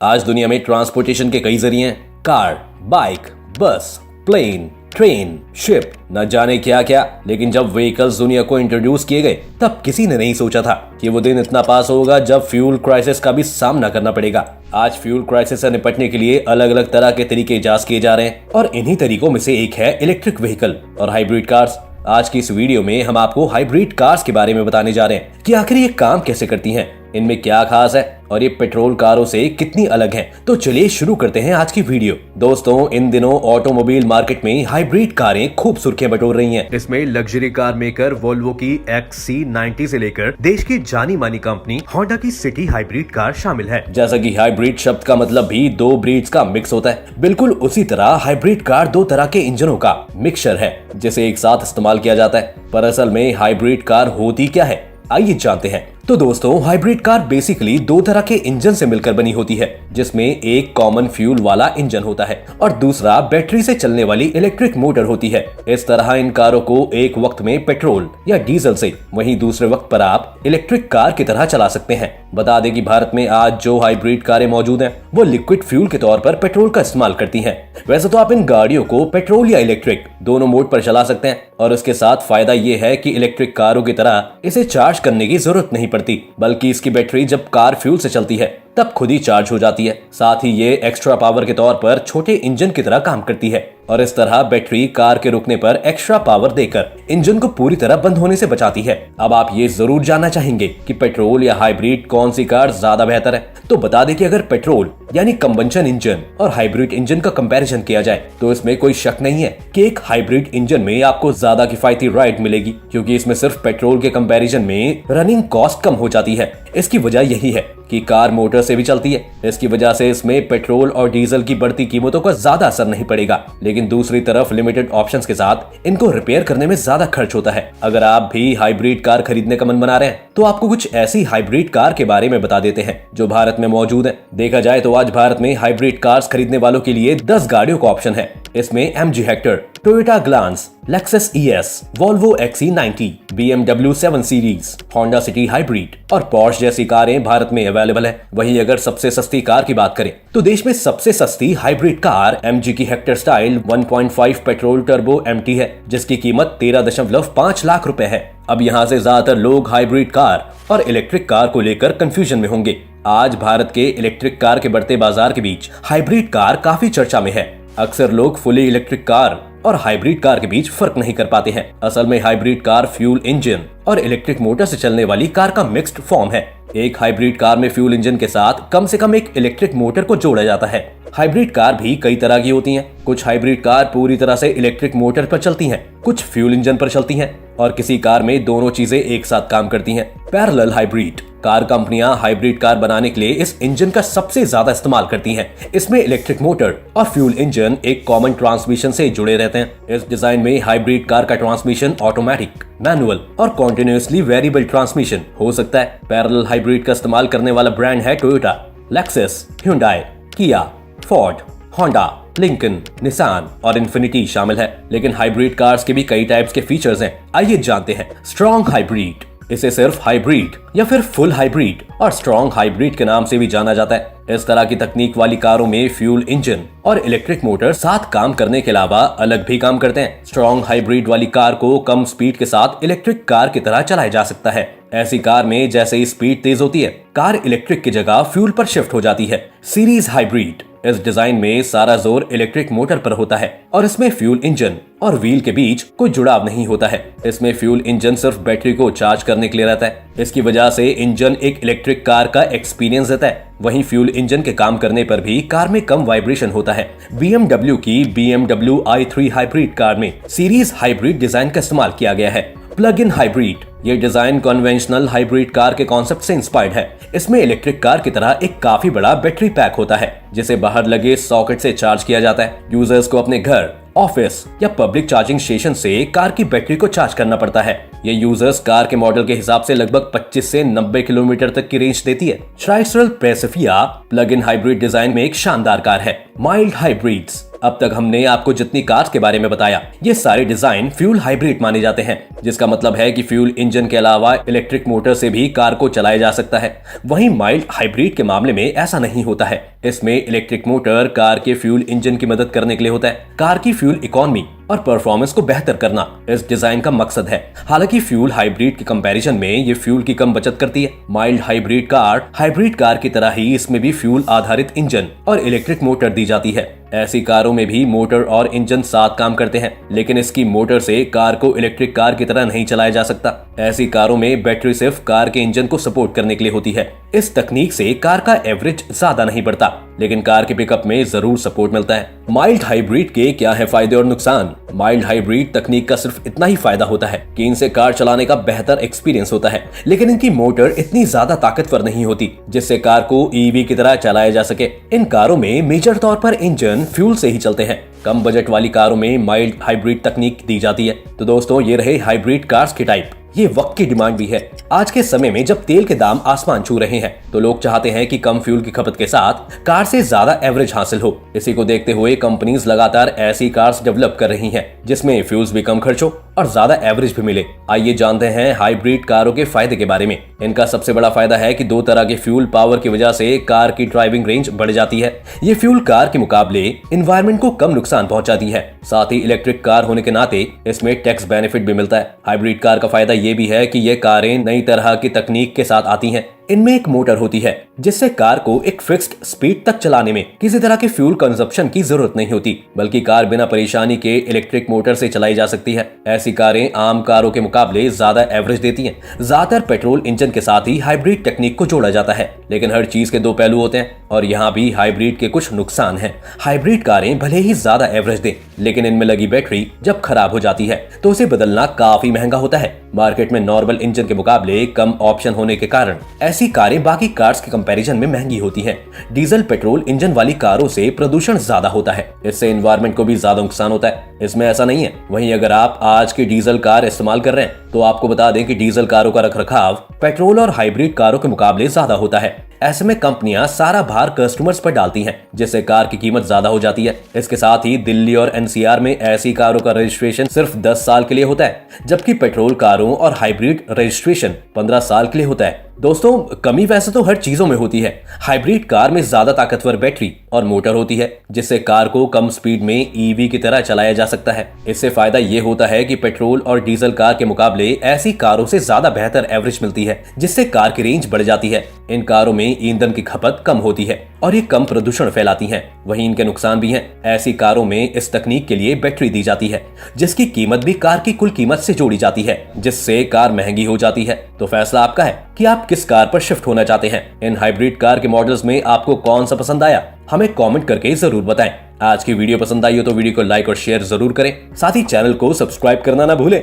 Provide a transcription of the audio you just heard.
आज दुनिया में ट्रांसपोर्टेशन के कई जरिए हैं। कार, बाइक, बस, प्लेन, ट्रेन, शिप, न जाने क्या क्या। लेकिन जब व्हीकल्स दुनिया को इंट्रोड्यूस किए गए तब किसी ने नहीं सोचा था कि वो दिन इतना पास होगा जब फ्यूल क्राइसिस का भी सामना करना पड़ेगा। आज फ्यूल क्राइसिस से निपटने के लिए अलग अलग तरह के तरीके इजाद किए जा रहे हैं और इन्हीं तरीकों में से एक है इलेक्ट्रिक व्हीकल और हाइब्रिड कार्स। आज की इस वीडियो में हम आपको हाइब्रिड कार्स के बारे में बताने जा रहे हैं कि आखिर ये काम कैसे करती हैं, इनमें क्या खास है और ये पेट्रोल कारों से कितनी अलग हैं। तो चलिए शुरू करते हैं आज की वीडियो। दोस्तों, इन दिनों ऑटोमोबाइल मार्केट में हाइब्रिड कारें खूब सुर्खियां बटोर रही हैं। इसमें लग्जरी कार मेकर वोल्वो की XC90 से लेकर देश की जानी मानी कंपनी होंडा की सिटी हाइब्रिड कार शामिल है। जैसा कि हाइब्रिड शब्द का मतलब भी दो ब्रीड्स का मिक्स होता है, बिल्कुल उसी तरह हाइब्रिड कार दो तरह के इंजनों का मिक्सचर है जिसे एक साथ इस्तेमाल किया जाता है। पर असल में हाइब्रिड कार होती क्या है, आइए जानते हैं। तो दोस्तों, हाइब्रिड कार बेसिकली दो तरह के इंजन से मिलकर बनी होती है, जिसमें एक कॉमन फ्यूल वाला इंजन होता है और दूसरा बैटरी से चलने वाली इलेक्ट्रिक मोटर होती है। इस तरह इन कारों को एक वक्त में पेट्रोल या डीजल से, वहीं दूसरे वक्त पर आप इलेक्ट्रिक कार की तरह चला सकते हैं। बता दें कि भारत में आज जो हाइब्रिड कारें मौजूद हैं वो लिक्विड फ्यूल के तौर पर पेट्रोल का इस्तेमाल करती हैं। वैसे तो आप इन गाड़ियों को पेट्रोल या इलेक्ट्रिक दोनों मोड पर चला सकते हैं और इसके साथ फायदा ये है कि इलेक्ट्रिक कारों की तरह इसे चार्ज करने की जरूरत नहीं पड़ती, बल्कि इसकी बैटरी जब कार फ्यूल से चलती है तब खुद ही चार्ज हो जाती है। साथ ही ये एक्स्ट्रा पावर के तौर पर छोटे इंजन की तरह काम करती है और इस तरह बैटरी कार के रुकने पर एक्स्ट्रा पावर देकर इंजन को पूरी तरह बंद होने से बचाती है। अब आप ये जरूर जानना चाहेंगे कि पेट्रोल या हाइब्रिड कौन सी कार ज्यादा बेहतर है। तो बता दें कि अगर पेट्रोल यानी कंबंशन इंजन और हाइब्रिड इंजन का कंपैरिजन किया जाए तो इसमें कोई शक नहीं है कि एक हाइब्रिड इंजन में आपको ज्यादा किफायती राइड मिलेगी, क्योंकि इसमें सिर्फ पेट्रोल के कंपैरिजन में रनिंग कॉस्ट कम हो जाती है। इसकी वजह यही है कि कार मोटर से भी चलती है। इसकी वजह से इसमें पेट्रोल और डीजल की बढ़ती कीमतों का ज्यादा असर नहीं पड़ेगा, लेकिन दूसरी तरफ लिमिटेड ऑप्शंस के साथ इनको रिपेयर करने में ज्यादा खर्च होता है। अगर आप भी हाइब्रिड कार खरीदने का मन बना रहे हैं तो आपको कुछ ऐसी हाइब्रिड कार के बारे में बता देते हैं जो भारत में मौजूद है। देखा जाए तो आज भारत में हाइब्रिड कार्स खरीदने वालों के लिए 10 गाड़ियों का ऑप्शन है। इसमें MG Hector, Toyota Glanza, Lexus ES, Volvo XC90, BMW 7 series, Honda City hybrid और पोर्श जैसी कारें भारत में अवेलेबल है। वहीं अगर सबसे सस्ती कार की बात करें तो देश में सबसे सस्ती हाइब्रिड कार MG की Hector style 1.5 petrol turbo MT है, जिसकी कीमत 13.5 लाख रुपए है। अब यहाँ से ज्यादातर लोग हाइब्रिड कार और इलेक्ट्रिक कार को लेकर कंफ्यूजन में होंगे। आज भारत के इलेक्ट्रिक कार के बढ़ते बाजार के बीच हाइब्रिड कार काफी चर्चा में है। अक्सर लोग फुली इलेक्ट्रिक कार और हाइब्रिड कार के बीच फर्क नहीं कर पाते हैं। असल में हाइब्रिड कार फ्यूल इंजन और इलेक्ट्रिक मोटर से चलने वाली कार का मिक्स्ड फॉर्म है। एक हाइब्रिड कार में फ्यूल इंजन के साथ कम से कम एक इलेक्ट्रिक मोटर को जोड़ा जाता है। हाइब्रिड कार भी कई तरह की होती हैं। कुछ हाइब्रिड कार पूरी तरह से इलेक्ट्रिक मोटर पर चलती हैं, कुछ फ्यूल इंजन पर चलती हैं और किसी कार में दोनों चीजें एक साथ काम करती हैं। पैरेलल हाइब्रिड कार कंपनियां हाइब्रिड कार बनाने के लिए इस इंजन का सबसे ज्यादा इस्तेमाल करती हैं। इसमें इलेक्ट्रिक मोटर और फ्यूल इंजन एक कॉमन ट्रांसमिशन से जुड़े रहते हैं। इस डिजाइन में हाइब्रिड कार का ट्रांसमिशन ऑटोमेटिक, मैनुअल और कॉन्टिन्यूअसली वेरिएबल ट्रांसमिशन हो सकता है। पैरेलल हाइब्रिड का इस्तेमाल करने वाला ब्रांड है टोयोटा, लेक्सस, ह्यूंडई, किया, फोर्ड, होंडा, लिंकन, निसान और इन्फिनिटी शामिल है। लेकिन हाइब्रिड कार्स के भी कई टाइप्स के फीचर्स हैं। आइए जानते हैं। स्ट्रॉन्ग हाइब्रिड, इसे सिर्फ हाइब्रिड या फिर फुल हाइब्रिड और स्ट्रॉन्ग हाइब्रिड के नाम से भी जाना जाता है। इस तरह की तकनीक वाली कारों में फ्यूल इंजन और इलेक्ट्रिक मोटर साथ काम करने के अलावा अलग भी काम करते हैं। स्ट्रॉन्ग हाइब्रिड वाली कार को कम स्पीड के साथ इलेक्ट्रिक कार की तरह चलाया जा सकता है। ऐसी कार में जैसे ही स्पीड तेज होती है, कार इलेक्ट्रिक की जगह फ्यूल पर शिफ्ट हो जाती है। सीरीज हाइब्रिड, इस डिजाइन में सारा जोर इलेक्ट्रिक मोटर पर होता है और इसमें फ्यूल इंजन और व्हील के बीच कोई जुड़ाव नहीं होता है। इसमें फ्यूल इंजन सिर्फ बैटरी को चार्ज करने के लिए रहता है। इसकी वजह से इंजन एक इलेक्ट्रिक कार का एक्सपीरियंस देता है। वहीं फ्यूल इंजन के काम करने पर भी कार में कम वाइब्रेशन होता है। BMW की BMW i3 हाइब्रिड कार में सीरीज हाइब्रिड डिजाइन का इस्तेमाल किया गया है। प्लग इन हाइब्रिड, ये डिजाइन कन्वेंशनल हाइब्रिड कार के कॉन्सेप्ट से इंस्पायर्ड है। इसमें इलेक्ट्रिक कार की तरह एक काफी बड़ा बैटरी पैक होता है जिसे बाहर लगे सॉकेट से चार्ज किया जाता है। यूजर्स को अपने घर, ऑफिस या पब्लिक चार्जिंग स्टेशन से कार की बैटरी को चार्ज करना पड़ता है। ये यूजर्स कार के मॉडल के हिसाब से लगभग 25 से 90 किलोमीटर तक की रेंज देती है। ट्राइस्ट्रल प्रेसिफिया प्लग इन हाइब्रिड डिजाइन में एक शानदार कार है। माइल्ड हाइब्रिड्स, अब तक हमने आपको जितनी कार्स के बारे में बताया ये सारे डिजाइन फ्यूल हाइब्रिड माने जाते हैं, जिसका मतलब है कि फ्यूल इंजन के अलावा इलेक्ट्रिक मोटर से भी कार को चलाया जा सकता है। वहीं माइल्ड हाइब्रिड के मामले में ऐसा नहीं होता है। इसमें इलेक्ट्रिक मोटर कार के फ्यूल इंजन की मदद करने के लिए होता है। कार की फ्यूल इकोनॉमी और परफॉर्मेंस को बेहतर करना इस डिजाइन का मकसद है। हालांकि फ्यूल हाइब्रिड के कंपैरिजन में ये फ्यूल की कम बचत करती है। माइल्ड हाइब्रिड कार की तरह ही इसमें भी फ्यूल आधारित इंजन और इलेक्ट्रिक मोटर दी जाती है। ऐसी कारों में भी मोटर और इंजन साथ काम करते हैं, लेकिन इसकी मोटर से कार को इलेक्ट्रिक कार की तरह नहीं चलाया जा सकता। ऐसी कारों में बैटरी सिर्फ कार के इंजन को सपोर्ट करने के लिए होती है। इस तकनीक से कार का एवरेज ज्यादा नहीं बढ़ता, लेकिन कार के पिकअप में जरूर सपोर्ट मिलता है। माइल्ड हाइब्रिड के क्या है फायदे और नुकसान? माइल्ड हाइब्रिड तकनीक का सिर्फ इतना ही फायदा होता है कि इनसे कार चलाने का बेहतर एक्सपीरियंस होता है, लेकिन इनकी मोटर इतनी ज्यादा ताकतवर नहीं होती जिससे कार को ईवी की तरह चलाया जा सके। इन कारों में मेजर तौर पर इंजन फ्यूल से ही चलते हैं। कम बजट वाली कारों में माइल्ड हाइब्रिड तकनीक दी जाती है। तो दोस्तों, ये रहे हाइब्रिड कार्स के टाइप। ये वक्त की डिमांड भी है। आज के समय में जब तेल के दाम आसमान छू रहे हैं तो लोग चाहते हैं कि कम फ्यूल की खपत के साथ कार से ज्यादा एवरेज हासिल हो। इसी को देखते हुए कंपनीज लगातार ऐसी कार्स डेवलप कर रही हैं जिसमें फ्यूल्स भी कम खर्च हो और ज्यादा एवरेज भी मिले। आइए जानते हैं हाइब्रिड कारों के फायदे के बारे में। इनका सबसे बड़ा फायदा है कि 2 तरह के फ्यूल पावर की वजह से कार की ड्राइविंग रेंज बढ़ जाती है। ये फ्यूल कार के मुकाबले एनवायरनमेंट को कम नुकसान पहुंचाती है। साथ ही इलेक्ट्रिक कार होने के नाते इसमें टैक्स बेनिफिट भी मिलता है। हाइब्रिड कार का फायदा ये भी है कि ये कारें नई तरह की तकनीक के साथ आती हैं। इनमें एक मोटर होती है जिससे कार को एक फिक्स्ड स्पीड तक चलाने में किसी तरह के फ्यूल कंजप्शन की जरूरत नहीं होती, बल्कि कार बिना परेशानी के इलेक्ट्रिक मोटर से चलाई जा सकती है। ऐसी कारें आम कारों के मुकाबले ज्यादा एवरेज देती हैं। ज्यादातर पेट्रोल इंजन के साथ ही हाइब्रिड टेक्निक को जोड़ा जाता है, लेकिन हर चीज के 2 पहलू होते हैं और यहाँ भी हाइब्रिड के कुछ नुकसान हैं। हाइब्रिड कारें भले ही ज्यादा एवरेज दें, लेकिन इनमें लगी बैटरी जब खराब हो जाती है तो उसे बदलना काफी महंगा होता है। मार्केट में नॉर्मल इंजन के मुकाबले कम ऑप्शन होने के कारण ऐसी कारें बाकी कार्स के कंपैरिजन में महंगी होती हैं। डीजल पेट्रोल इंजन वाली कारों से प्रदूषण ज्यादा होता है, इससे एनवायरनमेंट को भी ज्यादा नुकसान होता है। इसमें ऐसा नहीं है। वहीं अगर आप आज की डीजल कार इस्तेमाल कर रहे हैं तो आपको बता दें कि डीजल कारों का रखरखाव पेट्रोल और हाइब्रिड कारों के मुकाबले ज्यादा होता है। ऐसे में कंपनियां सारा भार कस्टमर्स पर डालती हैं, जिससे कार की कीमत ज्यादा हो जाती है। इसके साथ ही दिल्ली और एनसीआर में ऐसी कारों का रजिस्ट्रेशन सिर्फ 10 साल के लिए होता है, जबकि पेट्रोल कारों और हाइब्रिड रजिस्ट्रेशन 15 साल के लिए होता है। दोस्तों, कमी वैसे तो हर चीजों में होती है। हाइब्रिड कार में ज्यादा ताकतवर बैटरी और मोटर होती है, जिससे कार को कम स्पीड में ईवी की तरह चलाया जा सकता है। इससे फायदा ये होता है कि पेट्रोल और डीजल कार के मुकाबले ऐसी कारों से ज्यादा बेहतर एवरेज मिलती है, जिससे कार की रेंज बढ़ जाती है। इन कारों में ईंधन की खपत कम होती है और ये कम प्रदूषण फैलाती हैं। वहीं इनके नुकसान भी हैं। ऐसी कारों में इस तकनीक के लिए बैटरी दी जाती है, जिसकी कीमत भी कार की कुल कीमत से जोड़ी जाती है, जिससे कार महंगी हो जाती है। तो फैसला आपका है कि आप किस कार पर शिफ्ट होना चाहते हैं। इन हाइब्रिड कार के मॉडल्स में आपको कौन सा पसंद आया, हमें कमेंट करके जरूर बताएं। आज की वीडियो पसंद आई हो तो वीडियो को लाइक और शेयर जरूर करें। साथ ही चैनल को सब्सक्राइब करना ना भूलें।